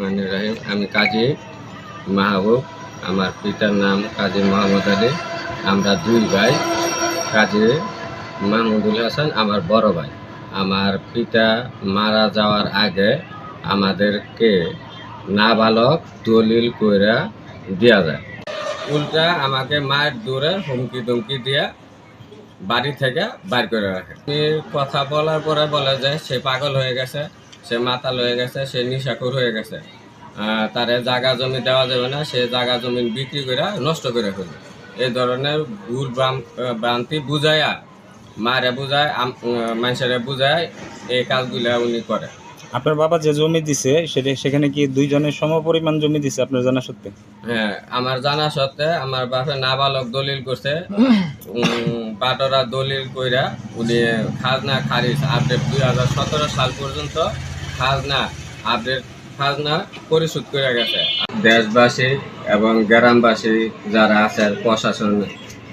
রহিম। আমি কাজী মাহবুব, আমার পিতার নাম কাজী মোহাম্মদ আলী। আমরা দুই ভাই। কাজী মাহমুদুল হাসান আমার বড় ভাই। আমার পিতা মারা যাওয়ার আগে আমাদেরকে নাবালক দলিল কইরা দেওয়া যায়, উল্টা আমাকে মায়ের দূরে হুমকি দুমকি দিয়া বাড়ি থেকে বাইর করে রাখে। কথা বলার পরে বলে যে সে পাগল হয়ে গেছে, সে মাতাল হয়ে গেছে, সে নিশাখোর হয়ে গেছে, তারে জায়গা জমি দেওয়া যাবে না, সে জায়গা জমি বিক্রি করে নষ্ট করে ফেলবে। এই ধরনের ভুল ভ্রান্তি বুঝাইয়া মারে বুঝায়, মানুষেরা বুঝায়, এই কাজগুলা উনি করে। আপনার বাবা যে জমি দিছে সেখানে কি দুইজনের সম পরিমাণ জমি দিছে আপনার জানা সত্ত্বে? হ্যাঁ, আমার জানা সত্ত্বে আমার বাপে নাবালক দলিল করছে, বাটরা দলিল কইরা উনি খাজনা খারিজ আপডেট 2017 সাল পর্যন্ত খাজনা পরিশোধ করে গেছে। দেশবাসী এবং গ্রামবাসী যারা আছেন, প্রশাসন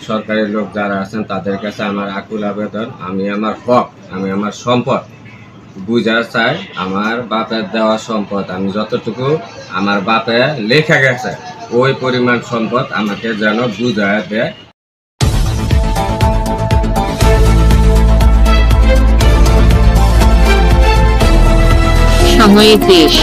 সরকারি লোক যারা আছেন, তাদের কাছে আমার আকুল আবেদন, আমি আমার হক, আমি আমার সম্পদ বুঝা চাই। আমার বাপের দেওয়া সম্পদ আমি যতটুকু আমার বাপে লেখা গেছে ওই পরিমাণ সম্পদ আমাকে যেন বুঝায় দেয়। সময় দেশ।